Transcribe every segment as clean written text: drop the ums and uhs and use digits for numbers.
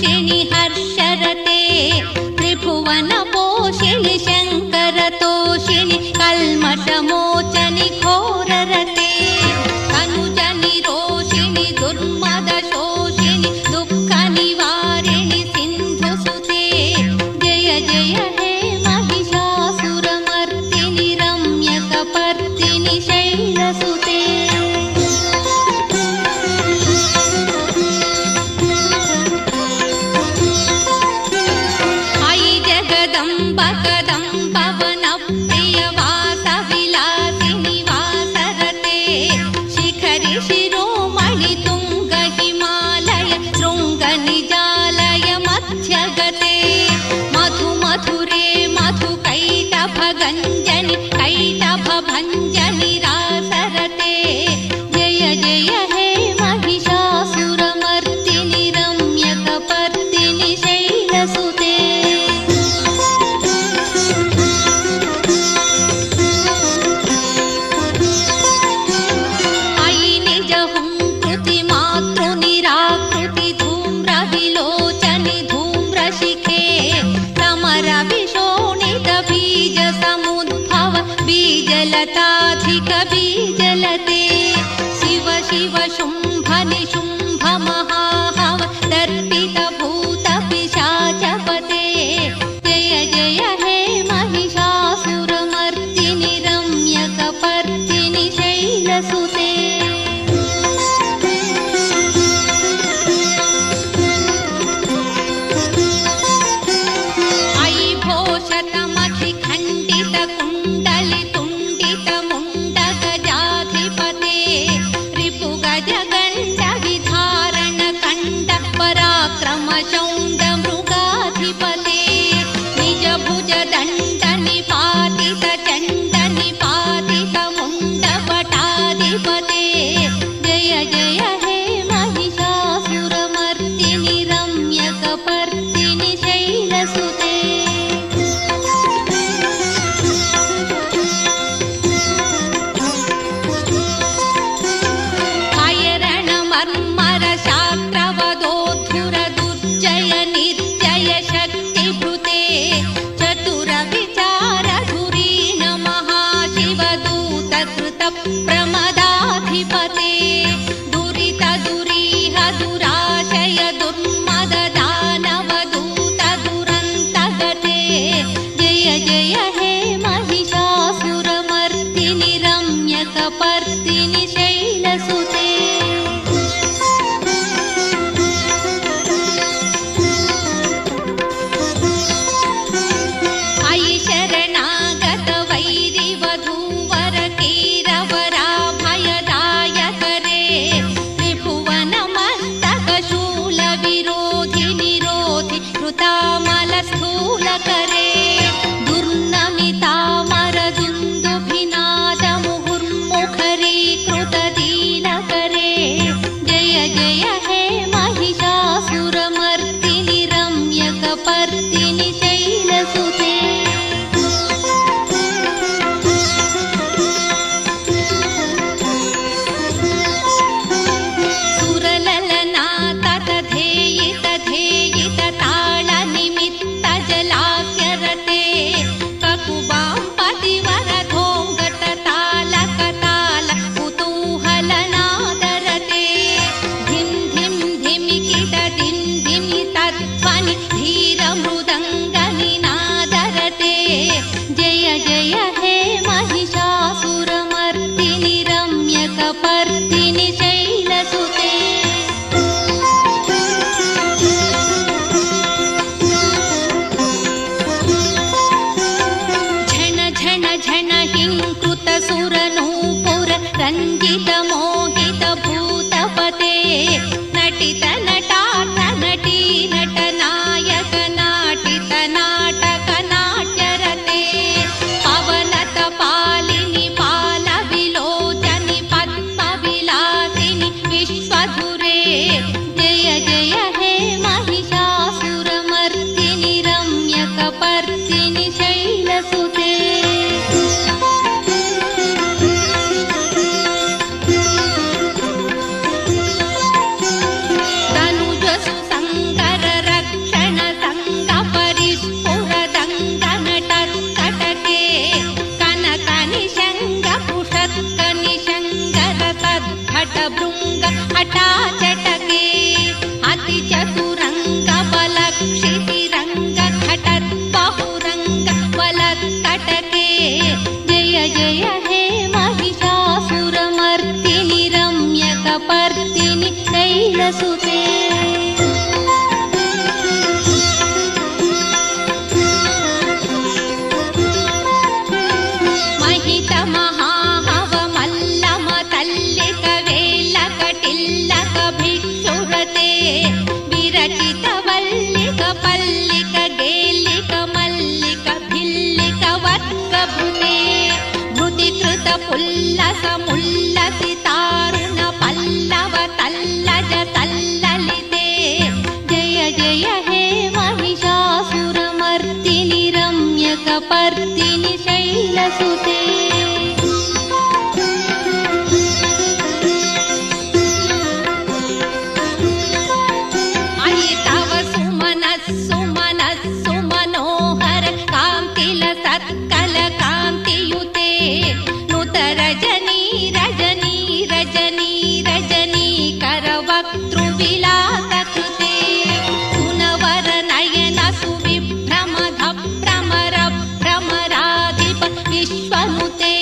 भूषिणि हर्षरते त्रिभुवन पोषिणि शङ्करतोषिणि कल्मषमोचनि घोररते तनुजनि रोषिणि दुर्मदशोषिणि दुःखनिवारिणि सिन्धुसुते जय जय हे महिषासुरमर्दिनि रम्यकपर्दिनि शैलसुते पवनप्रियवासविलासिनि वासरते शिखरि शिरोमणि तुङ्गहिमालय शृङ्गनिजालय मध्यगते मधु मधुरे मधुकैटभगञ्जनि कैटभभञ्जनि रासरते जय जय हे महिषासुरमर्दिनि रम्यकपर्दिनि शैलसुते बीजलताधिक बीजलते शिव शिव शुंभ निशुंभ महाहव दर्पित भूत पिशाचपते जय जय हे महिषासुरमर्दिनि रम्यकपर्दिनि शैलसुते अयि भोषतमखि खण्डित कुण्डलि मुण्डगजाधिपते रिपुगजगण्ड विधारण कण्ड पराक्रम शौण्ड मृगाधिपते निज भुज दण्ड निपातित चण्ड निपातित मुण्डपटाधिपते जय जय हे महिषासुरमर्दिनि रम्यकपर्दिनि शैलसुते शास्त्रवदोद्धुर दुर्जय निर्जय शक्तिभृते चतुर विचार धुरीण महाशिवदूत कृत प्रमदाधिपते दुरित दुरीह दुराशय दुर्मद दानवदूत दुरन्तगते जय जय हे महिषासुरमर्दिनि रम्यकपर्दिनि शैलसुते स्थूलकरे दुर्नमितामरदुन्दुभिनाद मुहुर्मुखरीकृत दीनकरे जय जय हे महिषासुरमर्दिनि रम्यकपर्दिनि शैलसुते सुरललना ततधेयित धेयित ताल निमित्त जलाक्यरते ककुबां पतिवरधोङ्गट तालक ताल कुतूहलनादरते धिं धिं धिमिकिट धिं धिमि तध्वनि धीरमृदङ्गनिनादरते जय जय हे महिषासुरमर्दिनि रम्यकपर्दिनि शैलसुते हिंकृत सुरनूपुर रंजित मोहित भूतपते नटित नटार्थ नटी नट नायक नाटित नाटक नाट्यरते पवनत पालिनि पाल विलोचनि पद्म विलासिनि विश्वधुरे जय जय हे महिषासुरमर्दिनि रम्यकपर्दिनि शैलसुते तर्क निशङ्कर तद्घट भृङ्ग हठाचटके अति चतुरङ्ग बलक्षितिरङ्ग घटद्बहुरङ्ग बलत्कटके जय जय हे महिषासुरमर्दिनि रम्यकपर्दिनि शैलसुते उल्लसितारुण पल्लव तल्लज तल्ललिते जय जय हे महिषासुरमर्दिनि रम्यकपर्दिनि शैलसुते अयि तव सुमनस्सु मनोहर कान्तिल सत्कल कान्तियुते रजनी रजनी रजनी रजनी करवक्तृविलासकृते सुनवर नयन सुविभ्रमध भ्रमर भ्रमराधिप विश्वनुते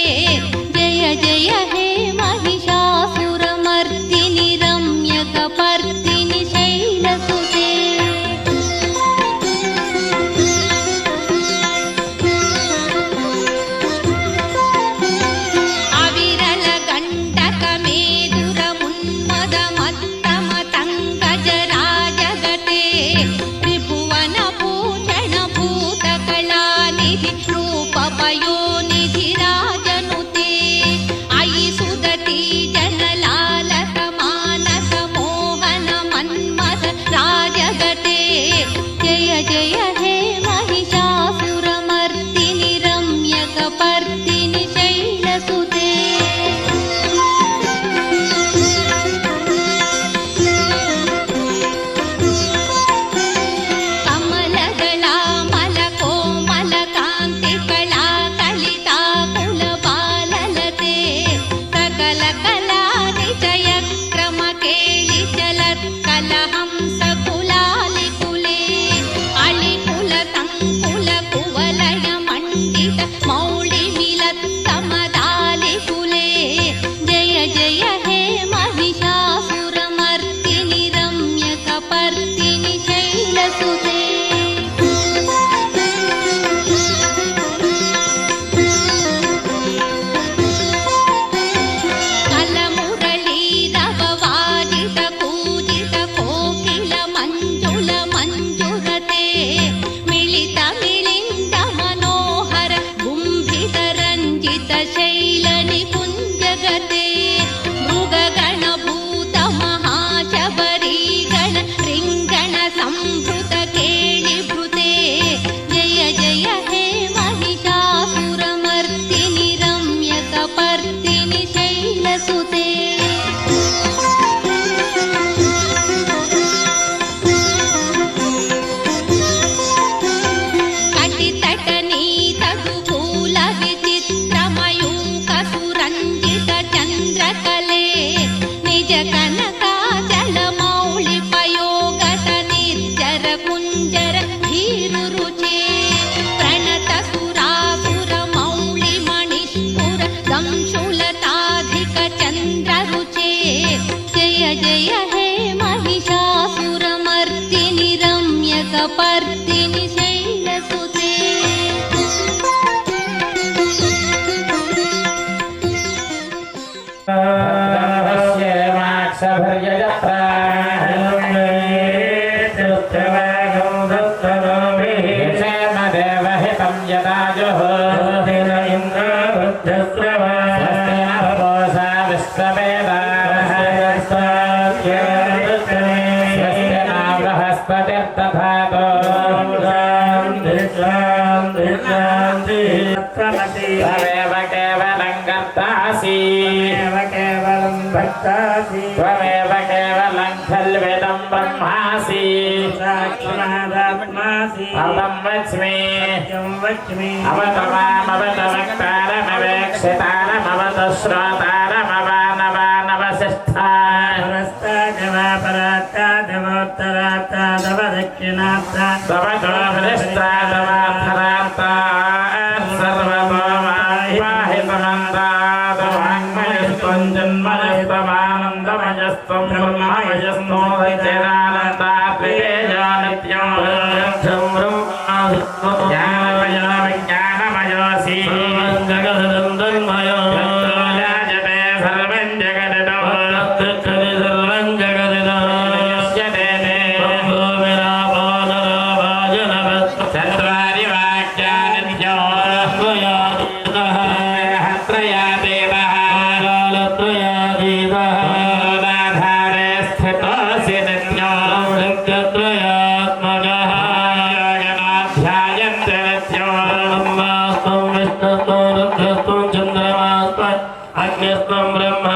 जय जय हे महिषासुरमर्दिनि रम्यकपर्दिनि शैलसुते पयोनिधि राजनुते अयि सुदति जनलालस मानस मोहन मन्मथ राजगटे जय जय हे महिषासुरमर्दिनि रम्यकपर्दिनि शैलसुते पर्दिनि शैलसुते त्वमेव केवलं कर्तासि त्वमेव केवलं खल्विदं ब्रह्मासि अहं वच्मि अवतमामवतवक्तारमवेक्षितारम भवतु श्रोतारमवानवानवसिष्ठा भवतो विदिष्टादवार्थरार्था सर्वतो वाहितमन्दादो वाङ्मयस्त्वं जन्मयस्तमानन्दमयस्त्वं ब्रह्ममयस्त्वं सच्चिदानन्दात्रिकेयो नित्यं ज्ञानमयो विज्ञानमयोऽसि जगदनन्दन्मयो जायते सर्वं जगदिदो सर्वं जगदिदो यस्यते चत्वारि वाक्यानित्यो त्रयादेवः मूलाधारे स्थितोऽसि नित्यो त्रयात्मजः योगनाध्यायन्ते नित्यो ब्रह्मास्त्वं विष्णुस्त्वं रुद्रस्त्वं चन्द्रमास्त्वं अग्निस्त्वं ब्रह्म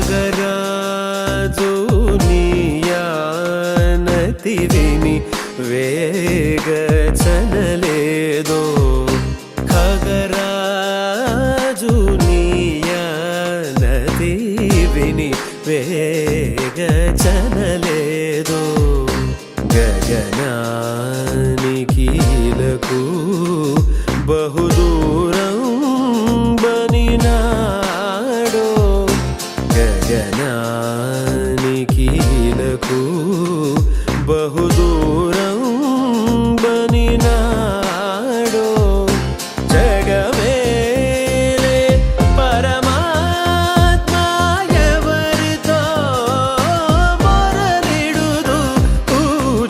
ఖగరాజు నీయానతి విని వేగచనలేదో ఖగరాజు నీయానతి విని వేగచనలేదో గగనానికీలకు బహుదూరం బనినాడో గగనానికీలకు బహుదూరం బనినాడో జగమేలే పరమాత్మ ఎవరితో మొరలిడుదు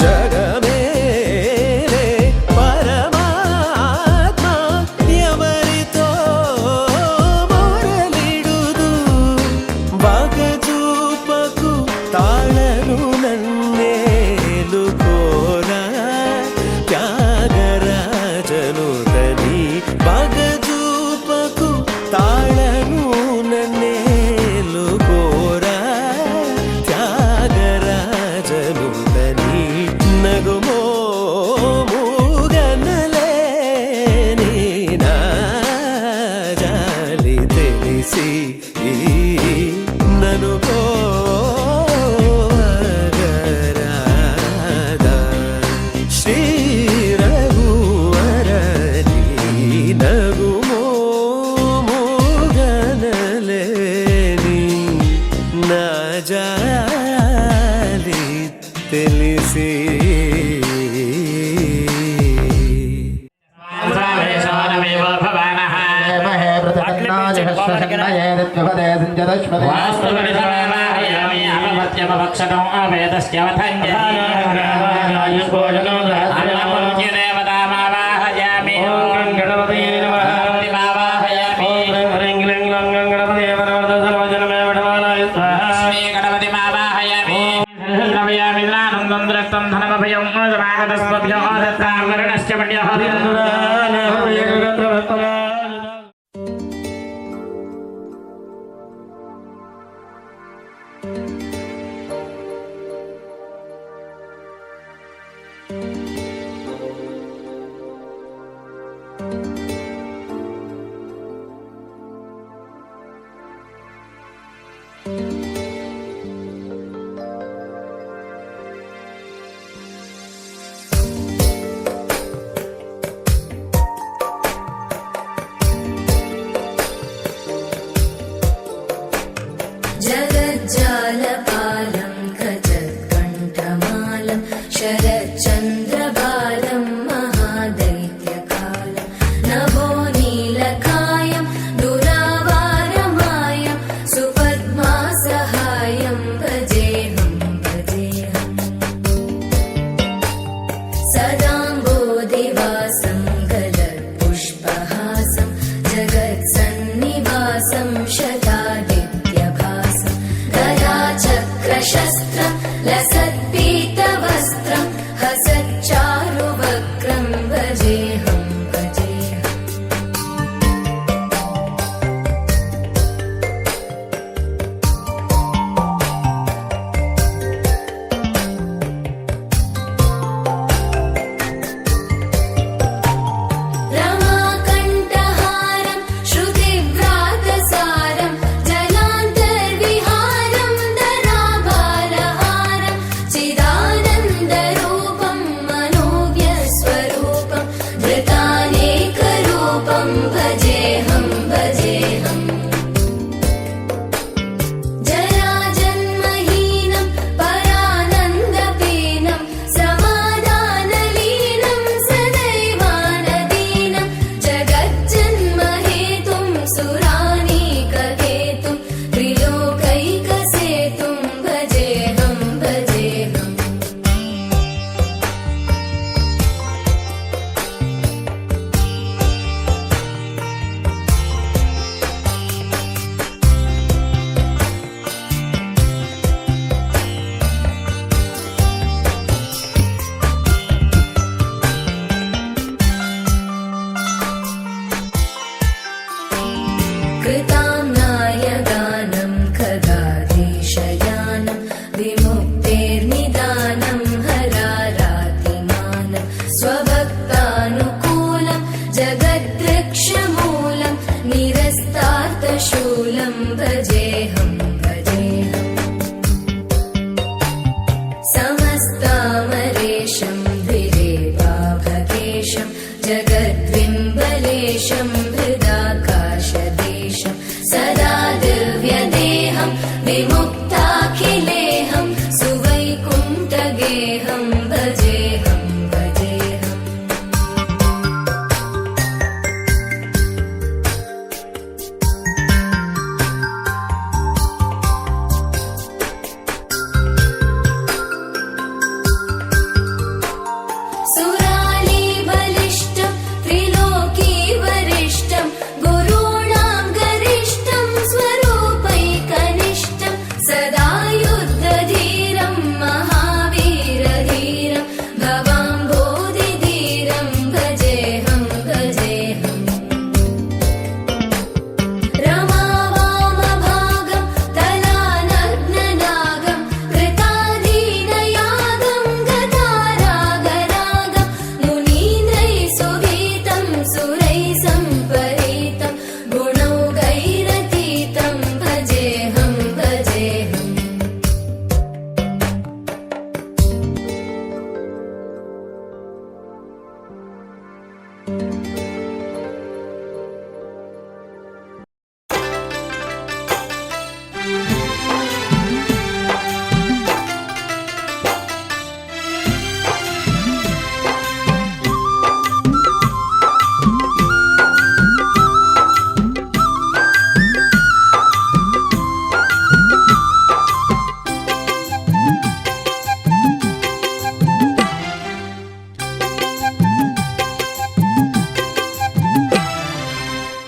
జగమేలే పరమాత్మ ఎవరితో మొరలిడుదు బాగచూపకు తాళను నన్నేలు కోరా త్యాగరాజను తని బాగచూపకు తాళను నన్నేలు కోరా త్యాగరాజను తని నగుమో మూగనలేని నా జాలి తెలిసి నను పోగరాదా శ్రీ రఘువరని నగుమో మూగనలేని నా జాలి తెలిసి जगज्जालपालं गजत्कण्ठमालं शरच्चन्द्रबालं महादैत्यकालं नभो नीलकायं दुरावारमायं सुपद्मासहायं भजेऽहं भजेऽहम् सदाम्बोधिवासं गलत्पुष्पहासं जगत्सन्निवासं शतादित्यभासं गदाचक्रशस्त्रं लसत्पीतवस्त्रं हसच्चारुवक्त्रं भजेऽहं भजेऽहम् रमाकण्ठहारं श्रुतिव्रातसारं जलान्तर्विहारं धराभारहारं विमुक्ताखिलेऽहं सुवैकुण्ठगेहं भजेऽहं भजेऽहम् सुराली बलिष्ठं त्रिलोकी वरिष्ठं गुरूणां गरिष्ठं स्वरूपैकनिष्ठं सदा युद्धधीरं महावीरधीरं भवाम्भोधिधीरं भजेऽहं भजेऽहम् रमावामभागं तलानग्ननागं कृताधीनयागं गतारागरागं मुनीन्द्रैः सुभीतं सुरैः सम्परीतं गुणौघैरतीतं भजेऽहं भजेऽहम्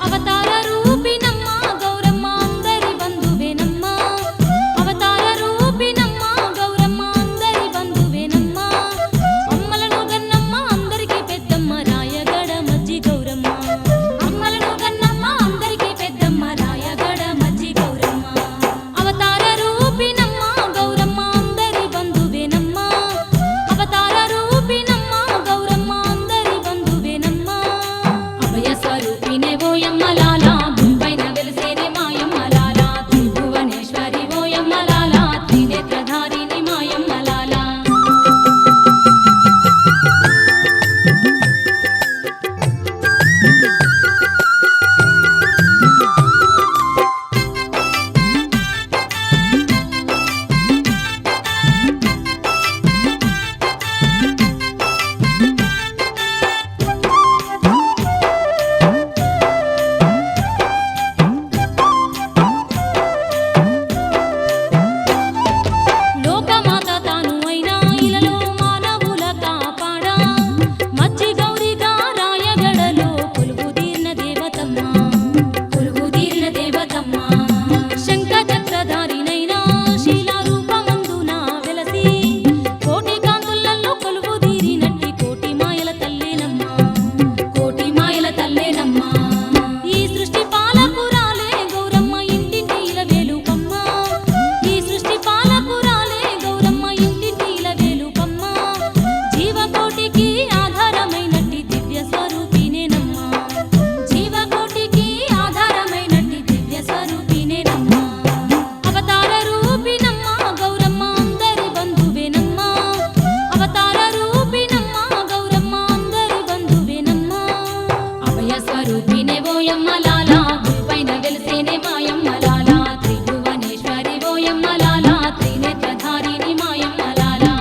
అవతార రూపినమ్మ గౌరమ్మ అందరి బంధువేనమ్మ అవతార రూపినమ్మ గౌరమ్మ అందరి బంధువేనమ్మ అమ్మలను గన్నమ్మ అందరికి పెద్దమ్మ రాయగడ మజ్జి గౌరమ్మ అమ్మలను గన్నమ్మ అందరికి పెద్దమ్మ రాయగడ మజ్జి గౌరమ్మ అవతార రూపినమ్మ గౌరమ్మ అందరి బంధువేనమ్మ అవతార రూపినమ్మ గౌరమ్మ అందరి బంధువేనమ్మ అభయ స్వరూపినే ఓయమ్మ లాలా భూపైన వెలిసేనే మాయమ్మ లాలా త్రిభువనేశ్వరి ఓయమ్మ లాలా త్రినేత్రధారిణి మాయమ్మ లాలా లోకమాత తాను అయినా ఇలలో మానవుల కాపాడా మజ్జి గౌరిగా రాయగడలో కొలువుదీర్న దేవతమ్మ కొలువుదీర్న దేవతమ్మ శంఖ చక్రధారినైనా శీలారూపమందున వెలసి కోటి కాంతులలో కొలువుదీరినట్టి కోటి మాయల తల్లేనమ్మ కోటి మాయల తల్లేనమ్మ ఈ సృష్టి పాలకురాలే గౌరమ్మ ఇంటింటి ఇలవేలుపమ్మ ఈ సృష్టి పాలకురాలే గౌరమ్మ ఇంటింటి ఇలవేలుపమ్మ జీవకోటికి ఆధారమైనట్టి దివ్య స్వరూపినేనమ్మ జీవకోటికి ఆధారమైనట్టి దివ్య స్వరూపినేనమ్మ అవతార రూపినమ్మ గౌరమ్మ అందరి బంధువేనమ్మ అవతార రూపినమ్మ గౌరమ్మ అందరి బంధువేనమ్మ అభయ స్వరూపినే ఓయమ్మ లాలా భూపైన వెలిసేనే మాయమ్మ లాలా త్రిభువనేశ్వరి ఓయమ్మ లాలా త్రినేత్రధారిణి మాయమ్మ లాలా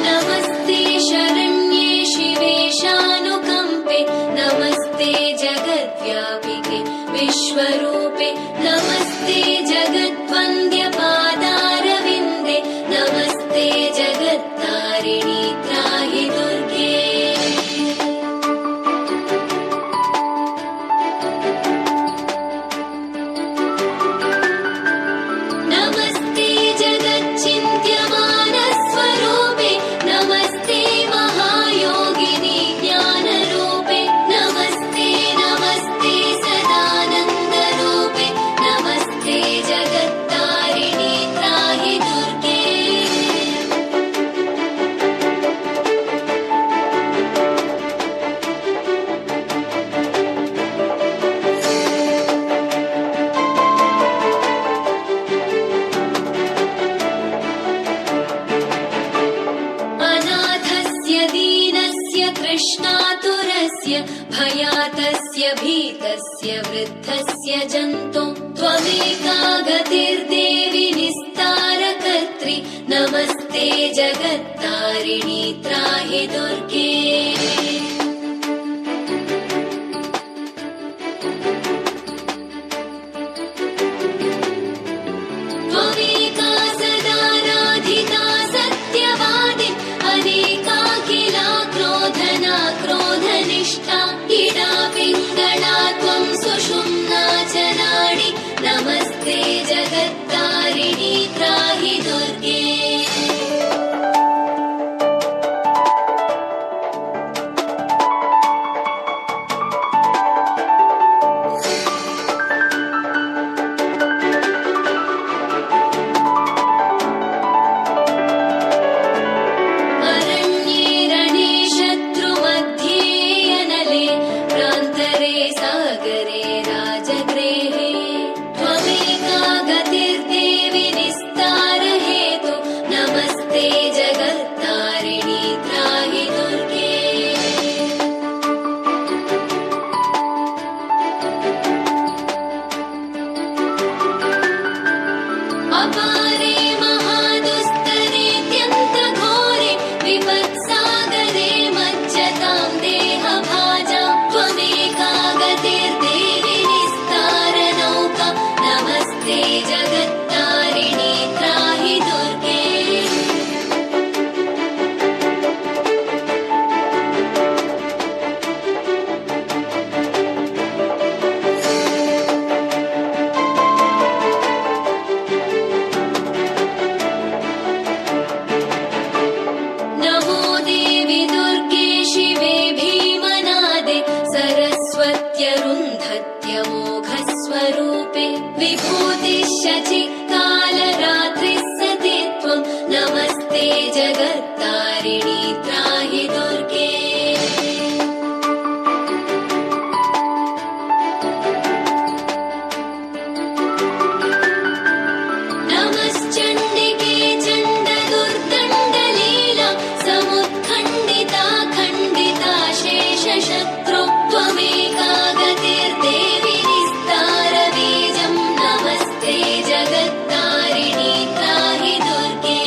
नमस्ते शरण्ये शिवे शानुकम्पे नमस्ते जगद्व्यापिके विश्वरूपे नमस्ते जगद्वन्द्यपादारविन्दे नमस्ते जगत्तारिणि त्राहि दुर्गे नमस्ते जगच्चिन्त्यमानस्वरूपे नमस्ते महायोगिनि ज्ञानरूपे नमस्ते नमस्ते सदानन्द वृद्धस्य जन्तु त्वमेका गतिर्देवि निस्तारकर्त्री नमस्ते जगत्तारिणि त्राहि दुर्गे त्वमेका सदा राधिता सत्यवादि अनेकाखिला क्रोधना क्रोधनिष्ठा इडा पिङ्गळा त्वं सुषुम्ना च नाडि नमस्ते जगत्तारिणि त्राहि दुर्गे अपारे महादुस्तरेऽत्यन्तघोरे विपत्सागरे मज्जतां देहभाजा त्वमेका गतिर्देवि निस्तारनौका नमस्ते जगत्तारिणि त्राहि दुर्गे नमो देवि दुर्गे शिवे भीमनादे सरस्वत्यरुन्धत्यमोघस्वरूपे विभूतिश्शचिकालरात्रिः सते त्वं नमस्ते जगत्तारिणि त्राहि दुर्गे नमश्चण्डिके चण्डदुर्दण्डलीला समुत्खण्डिता खण्डिता शेषशत्रु त्वमेका गतिर्देवि निस्तारबीजं नमस्ते जगत्तारिणि त्राहि दुर्गे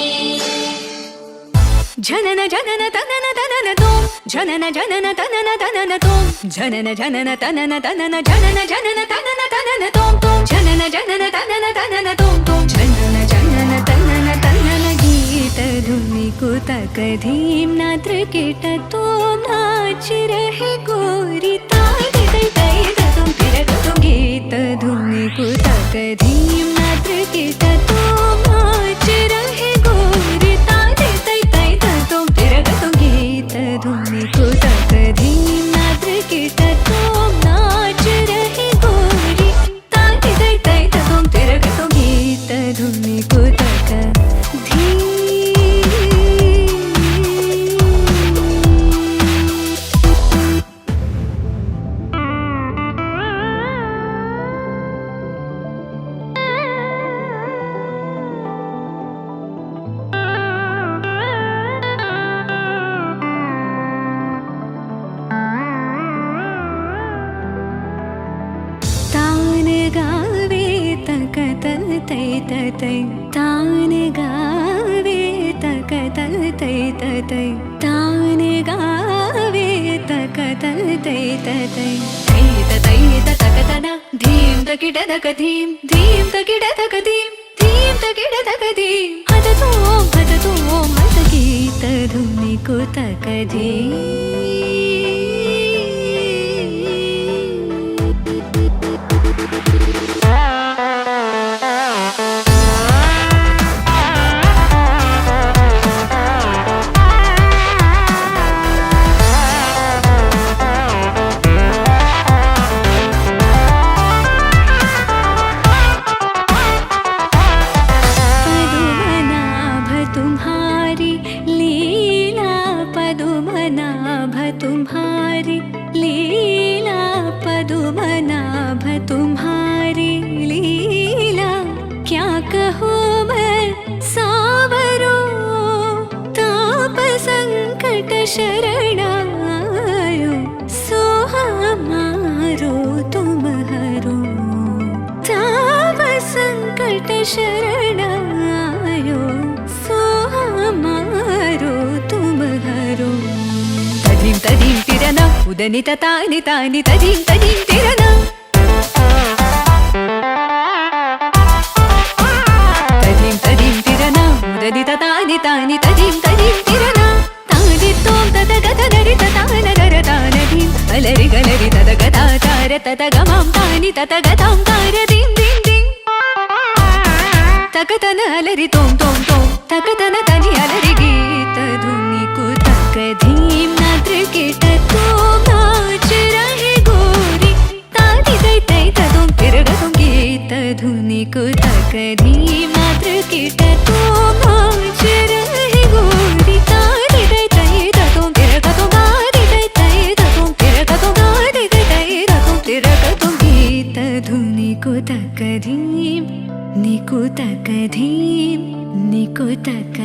जनन जनन तनन तनन तोम जनन जनन तनन तनन तोम जनन जनन तनन तनन जनन जनन तनन तनन तोम तोम जनन जनन तनन तनन तोम तोम जनन जनन तनन तनन गीत धुनि कुतक धीम नात्र कीट तोम नाच रहे गोरी ताई तै तै तुम फिर तुम गीत धुनि कुतक धीम नात्र कीट तोम नाच रहे गोरी ताई तै तै तुम फिर तुम गीत धुनि कुतक धीम नात्र कीट तोम नाच रहे गोरी ताई तै तै तुम फिर तुम गीत धुनि कुतक धीम तान गावे तकत तै तै तान गावे तकत तै तै तान गावे तकत तै तै तै तकतना धीम तकिड तक धीम धीम तकिड तक धीम धीम तकिड तक धीम हद तो मत गीत धुनि कुतक धीम तुम्हारी लीला पदुमनाभ तुम्हारी लीला क्या कहूँ मैं सावरो ताप संकट शरणायो सो हमारो तुम है संकट शरणायो सो हमारो तुम हरो तदीं तदीं तिरना उदनित तानि तानि तदीं तदीं तिरना तदीं तदीं तिरना उदनित तानि तानि तदीं तदीं तिरना तानि तों तद गत नरि तान नर तानदीं अलरि गलरि तद गता तार तद गमां तानि तद गतां तार दीं दीं दीं तकतन अलरि तों तों तों तकतन तनि अलरि गीत धुनि कुतक धीम नाद्र कीट तों नाच रहे गोरी तानि तै तै तदों तिरगतों गीत धुनि कुतक धीम नाद्र कीट तों नाच रहे गोरी तानि तै तै तदों तिरगतों गादि तै तै तदों तिरगतों गादि तै तै तदों तिरगतों गीत धुनि कुतक धीम निकुतक धीम निकुतक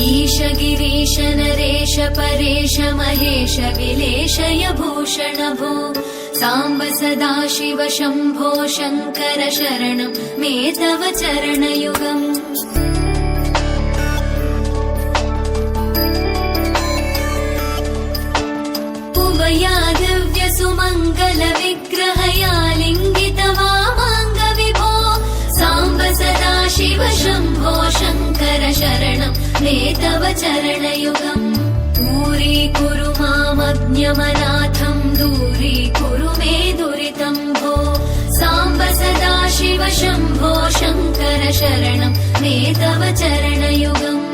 ईश गिरीश नरेश परेश महेश विलेशय भूषण भो साम्ब सदा शिव शम्भो शङ्कर शरणं मे तव चरणयुगम् उमया दिव्य सुमङ्गल विग्रहया लिङ्गित वामाङ्ग विभो साम्ब सदा शिव शम्भो शङ्कर शरणं मे तव चरणयुगम् दूरीकुरु मामज्ञमनाथं दूरीकुरु मे दुरितं भो साम्ब सदा शिव शम्भो शङ्कर शरणं मे तव चरणयुगम्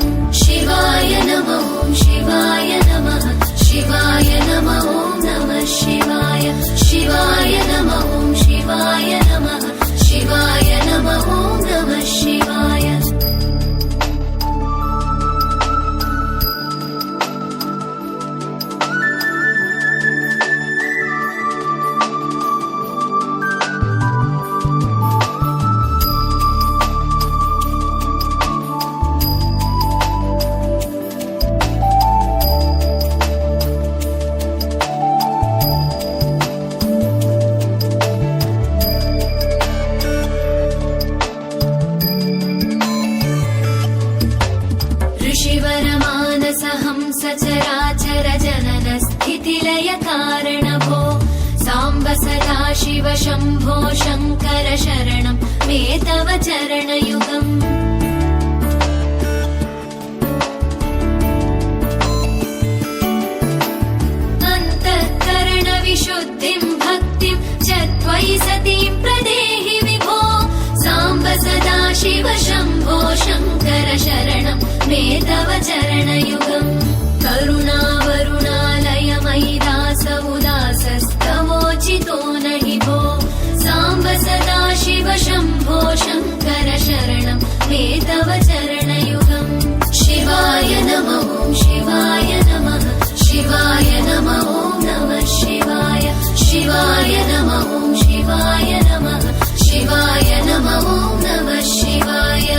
शिवाय नमः शिवाय नमः शिवाय नमः नमः शिवाय शिवाय नमः शिवाय नमः शिवाय नमः नमः शिवाय सचराचर जनन स्थितिलय कारण भो साम्ब सदा शिव शम्भो शङ्कर शरणं मे तव चरणयुगम् अन्तःकरण विशुद्धिं भक्तिं च त्वयि सतीं प्रदेहि विभो साम्ब सदा शिव शम्भो शङ्कर शरणं मे तव चरणयुगम् करुणावरुणालय मयि दास उदासस्तवोचितो नहि भो साम्ब सदा शिव शम्भो शङ्कर शरणं मे तव चरणयुगम् शिवाय नमः शिवाय नमः शिवाय नमः नमः शिवाय शिवाय नमः शिवाय नमः शिवाय नमः नमः शिवाय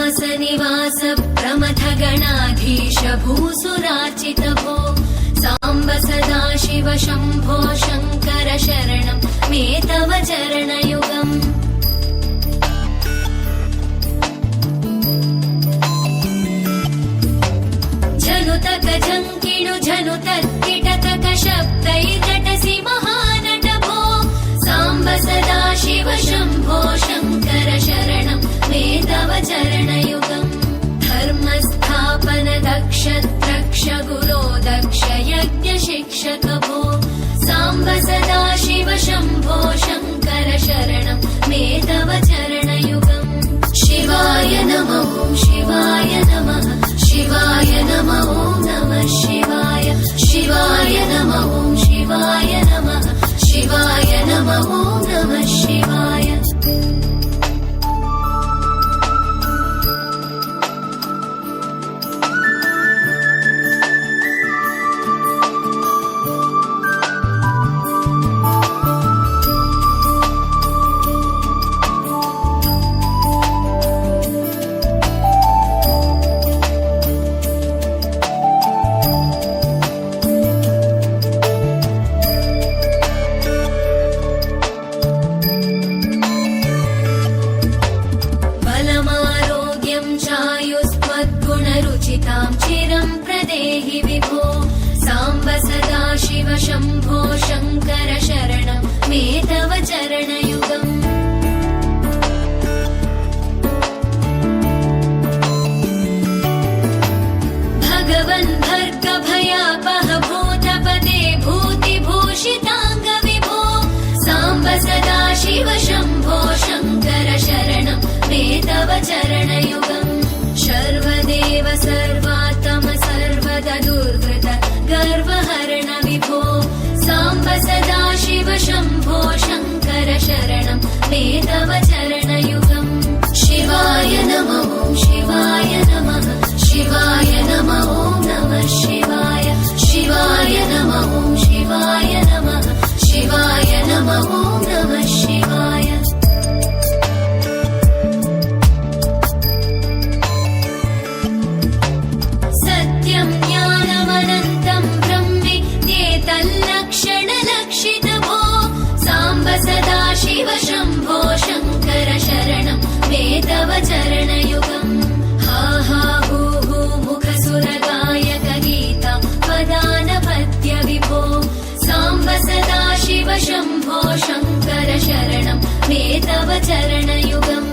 कैलासनिवास प्रमथ गणाधीश भूसुरार्चित भो साम्ब सदाशिव शम्भो शङ्कर शरणं मे तव चरणयुगम् जनुतक झङ्किणु झनुतत्किटतक शब्दैर्नटसि महानट भो साम्ब सदाशिव शम्भो शङ्कर शरणं मे तव चरणयुगम् धर्मस्थापन दक्ष द्रक्ष गुरो दक्ष यज्ञ शिक्षक भो साम्ब सदाशिव शम्भो शङ्कर शरणं मे तव चरणयुगम् शिवाय नमः शिवाय नमः शिवाय नमः नमः शिवाय शिवाय नमः शिवाय नमः शिवाय नमः नमः शिवाय चायुस्त्वद्गुणरुचितां चिरं प्रदेहि विभो साम्ब सदाशिव शम्भो शङ्कर शरणं मे तव चरणयुगम् भगवन् भर्ग भयापह भूतपते भूतिभूषिताङ्ग विभो साम्ब सदाशिव शम्भो शङ्कर शरणं मे तव चरणयुगम् सर्वदेव सर्वात्म सर्वदा दुर्वृत गर्वहरण विभो साम्ब सदाशिव शम्भो शङ्कर शरणं मे तव चरणयुगम् शिवाय नमः शिवाय नमः शिवाय नमः नमः शिवाय शिवाय नमः शिवाय नमः शिवाय नमः नमः शिवाय सत्यं ज्ञानमनन्तं ब्रह्मेतल्लक्षणलक्षित भो साम्ब सदाशिव शम्भो शङ्कर शरणं मे तव चरणयुगम् हा हा हू हू मुखसुरगायक गीता वदानपत्य विभो साम्ब सदाशिव शम्भो शङ्कर शरणं मे तव चरणयुगम्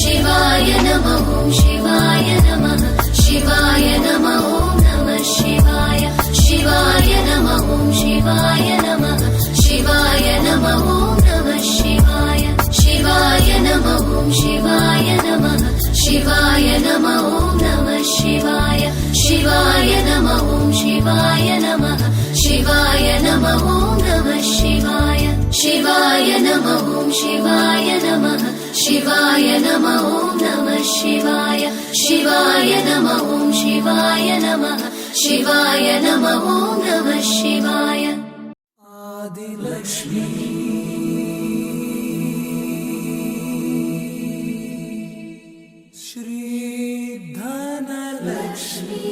शिवाय नमः शिवाय नमः शिवाय नमः नमः शिवाय शिवाय नमः शिवाय नमः शिवाय नमः नमः शिवाय शिवाय नमः शिवाय नमः शिवाय नमः नमः शिवाय शिवाय नमः शिवाय नमः शिवाय नमः नमः शिवाय शिवाय नमः शिवाय नमः शिवाय नमः नमः शिवाय शिवाय नमः शिवाय नमः शिवाय नमः नमः शिवाय आदिलक्ष्मी श्री धनलक्ष्मी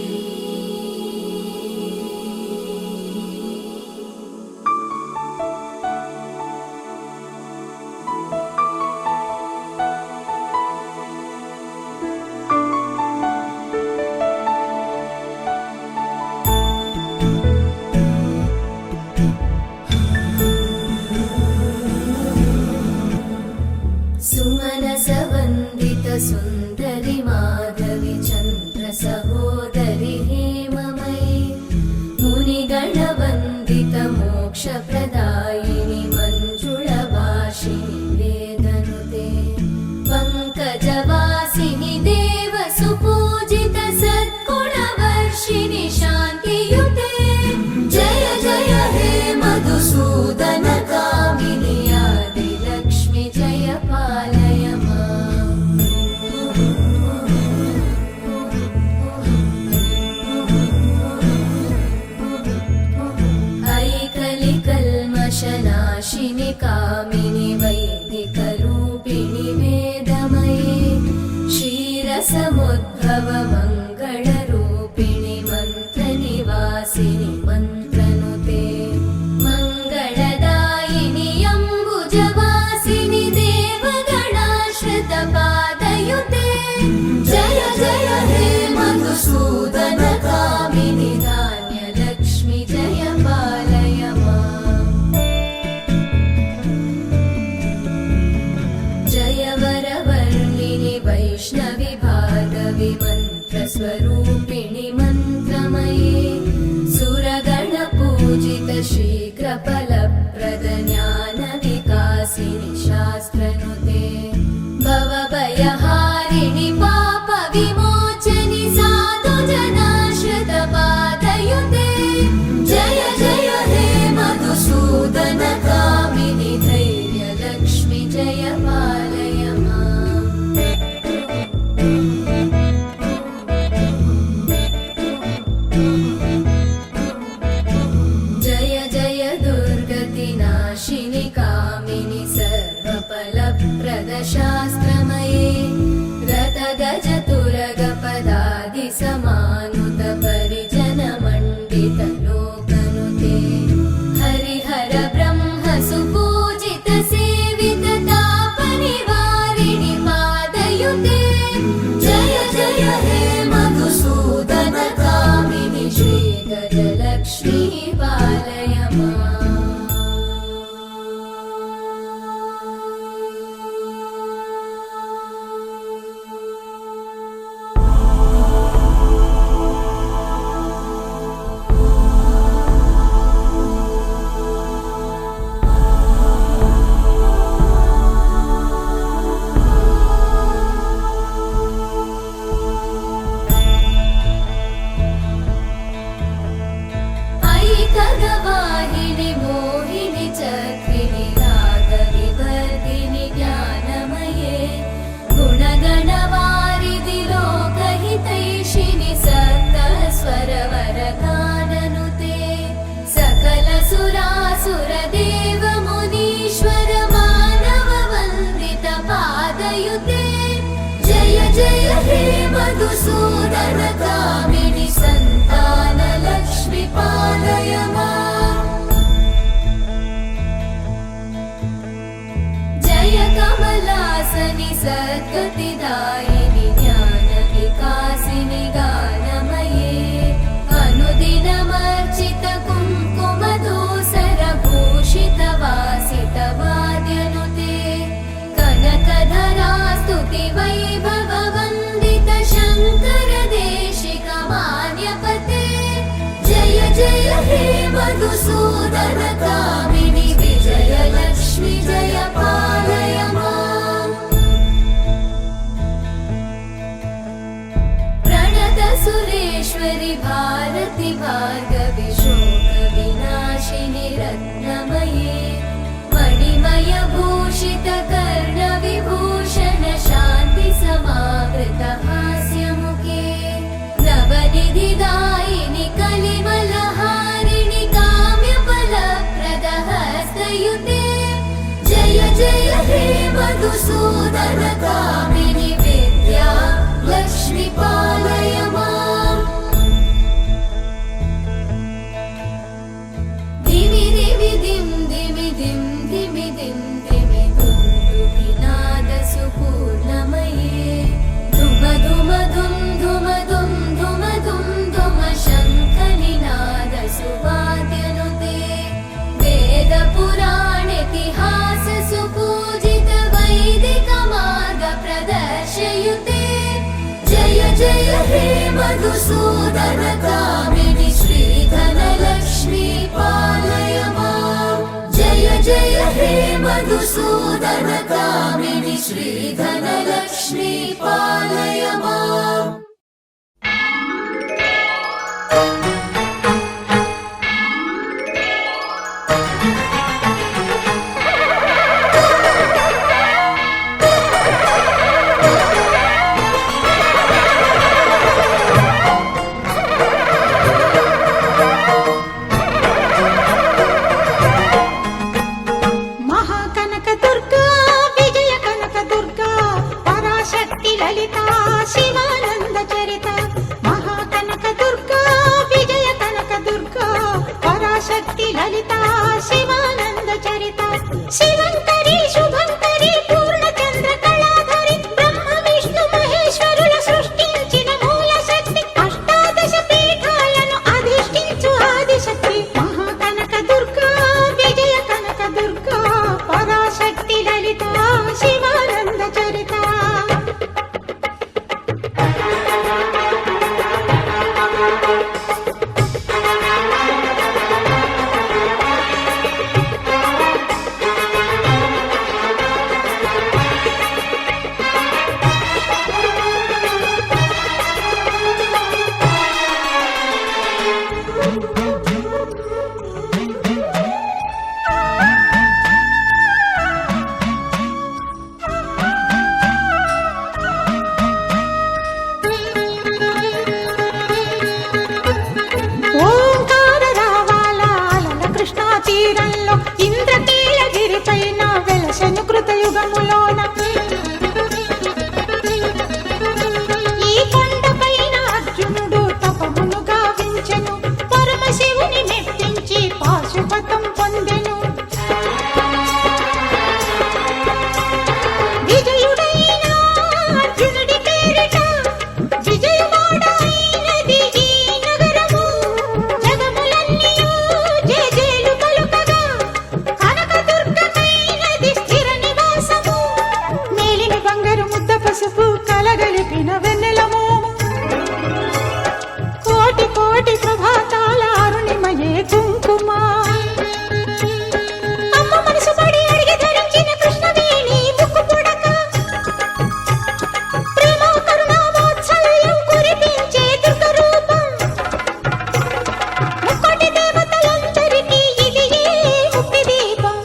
सुमनसवन्दित सुन्दरि माधवि चन्द्र सहोदरि हेममयि मुनिगणवन्दित मोक्षप्रदायिनि मञ्जुळभाषिणि वेदनुते पङ्कजवासिनि देव सुपूजित सद्गुणवर्षिणि शान्तियुते जय जय हे मधुसूदन कामिनि आदिलक्ष्मि जय पालय माम् सर्वमङ्गलरूपिणि मन्त्रनिवासिनि मन्त्रनुते मङ्गलदायिनि अम्बुजवासिनि देवगणाश्रितपादयुते जय जय हे मधुसूदनकामिनि धान्यलक्ष्मि जय पालय माम् जय वरवर्णिनि वैष्णवि भार्गवि मन्त्रस्वरूपिणि मन्त्रमये सुरगणपूजित शीघ्रफलप्रद ज्ञानविकासिनि शास्त्रनुते भवभयहारिणि पापविमोचनि साधुजनाश्रितपादयुते जय जय हे मधुसूदनकामिनि धैर्यलक्ष्मि जय पालय माम् जय जय दुर्गतिनाशिनि कामिनि सर्वफलप्रदशास्त्रमये रथगजतुरगपदादिसमानुत परिजनमण्डितलोकनुते हरिहर ब्रह्म सुपूजित सेवित तापनिवारिणि पादयुते जय जय हे मधुसूदनकामिनि श्रीगजलक्ष्मी पालय माम् ऐकगवाहिनि मोहिनि चक्रिणि रागविवर्धिनि ज्ञानमये गुणगणवारिधि लोकहितैषिणि सप्तस्वरवरगाननुते सकलसुरासुरदेव मुनीश्वर मानववन्दित पादयुते जय जय हे मधुसूदनकामिनि सन्तानलक्ष्मि पालय माम् जय कमलासनि सद्गतिदायिनि ज्ञानविकासिनि गानमये अनुदिनमर्चित कुङ्कुमधूसरभूषितवासित वाद्यनुते कनकधरा स्तुति वैभववन्दित शङ्कर देशिकमान्यपते जय जय हे मधुसूदनकामिनि विजयलक्ष्मि जय पालय माम् प्रणत सुरेश्वरि भारति भार्गवि शोकविनाशिनि रत्नमये मणिमय भूषित कर्णविभूषण शान्ति समावृत हास्यमुखे नवनिधिदायिनि कलिमलहारिणि काम्यफलप्रद हस्तयुते जय जय हे मधुसूदनकामिनि विद्या लक्ष्मि पालय माम् धिमि धिमि धिं धिमि धिं धिमि धिं धिमि दुन्दुभिनादसुपूर्णमये धुम धुम धुं धुम धुं धुम धुं धुम शङ्खनिनाद सुवाद्यनुते वेदपुराणेतिहास सुपूजित वैदिक मार्ग प्रदर्शयुते जय जय हे मधुसूदनकामिनि श्रीधनलक्ष्मी पालय माम् जय जय हे मधुसूदनकामिनि श्रीधनलक्ष्मी पालय माम् ललिता शिवानंद चरिता కలగలిపిన వెన్నెలమో కోటి కోటి ప్రభాతాల అరుణిమయే కుంకుమ అమ్మ మనసు పడి అడిగి ధరించిన కృష్ణవేణి ముక్కు పుడక ప్రేమ కరుణ వాత్సల్యం కురిపించే దుర్గ రూపం ముక్కోటి దేవతలందరికీ ఇది ముక్తి దీపం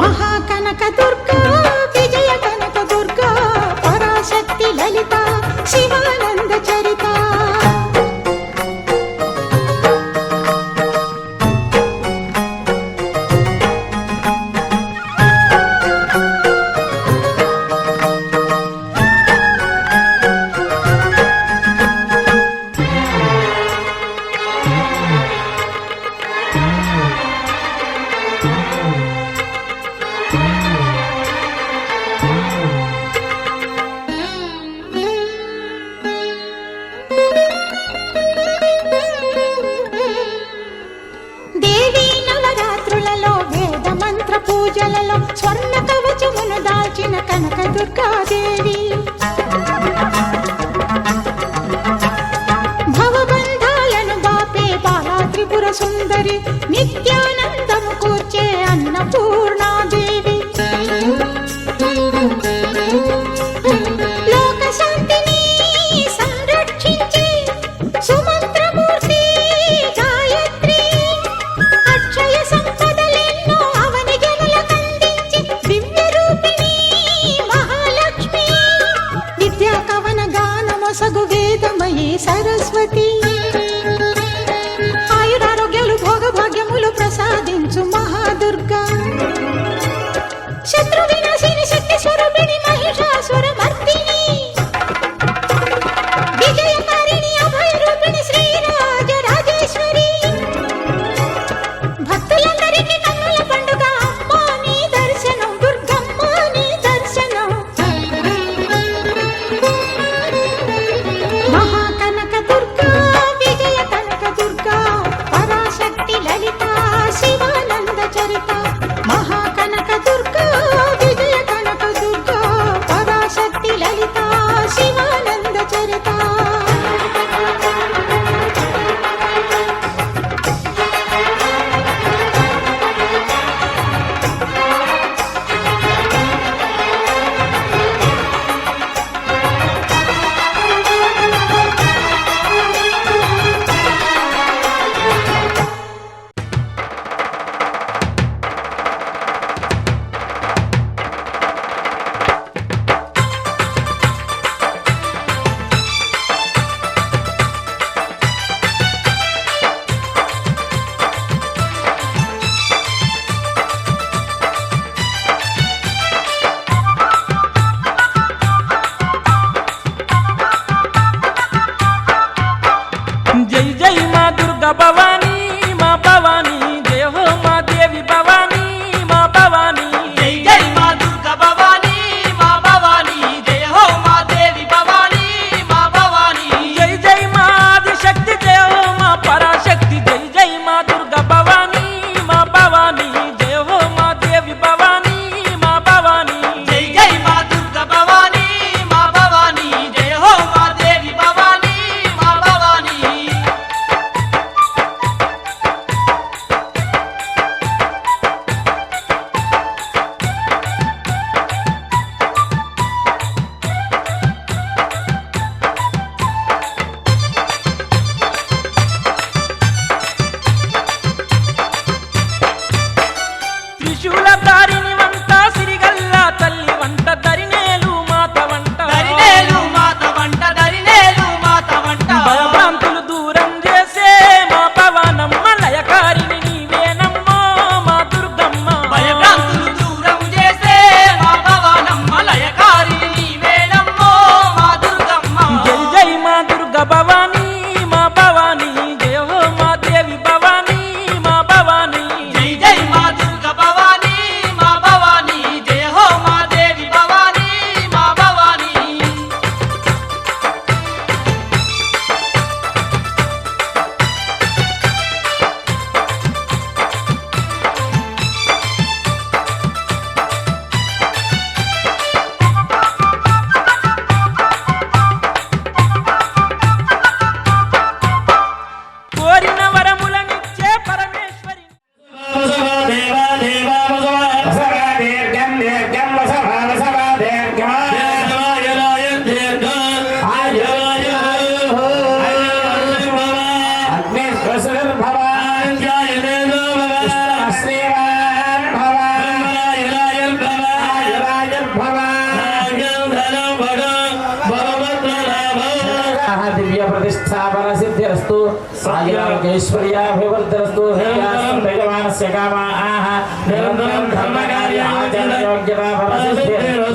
మహాకనక దుర్గా విజయ కనక దుర్గా పరాశక్తి లలిత శివానంద చరిత దేవి నవరాత్రులలో వేద మంత్ర పూజలలో స్వర్ణ కవచమును దాల్చిన కనక దుర్గాదేవి భవబంధాలను బాపే బాలా త్రిపుర సుందరి నిత్యానందము కూర్చే అన్నపూర్ణాదేవి లోక శాంతిని సంరక్షించే సుమంత్రమూర్తి గాయత్రి అక్షయ సంపదలెన్నో అవని జనులకందించి దివ్య రూపిణి మహాలక్ష్మి విద్యా కవన గానమొసగు వేదమయీ సరస్వతి ఆయురారోగ్యాలు భోగభాగ్యములు ప్రసాదించు మహాదుర్గా శత్రు వినాశిని శక్తి స్వరూపిణి మహిషాసుర మర్దిని విజయకారిణి అభయ రూపిణి శ్రీరాజ రాజేశ్వరి భక్తులందరికీ కన్నుల పండుగ అమ్మా నీ దర్శనం దుర్గమ్మ నీ దర్శనం మహాకనక దుర్గా విజయ కనక దుర్గా పరాశక్తి లలిత శివానంద చరిత మహాకనక దుర్గా విజయ కనక దుర్గా పరాశక్తి లలిత శివానంద చరిత జై జై మా దుర్గా భవానీ మా భవానీ జయ హో మా దేవి భవానీ మా భవానీ జై జై మా దుర్గా భవానీ మా భవానీ జయ హో మా దేవి భవానీ మా భవానీ జై జై మా ఆదిశక్తి జయ హో మా పరాశక్తి జై జై మా దుర్గా భవానీ మా భవానీ జయ హో మా దేవి భవానీ మా భవానీ జై జై మా దుర్గా భవానీ మా భవానీ జయ హో మా దేవి భవానీ మా భవానీ सिद्धिरस्तु आयुरारोग्यैश्वर्याभिवृद्धिरस्तु भगवानस्य कामाः निरन्तरं धर्मकार्याचरणयोग्यता फलसिद्धिर्भवतु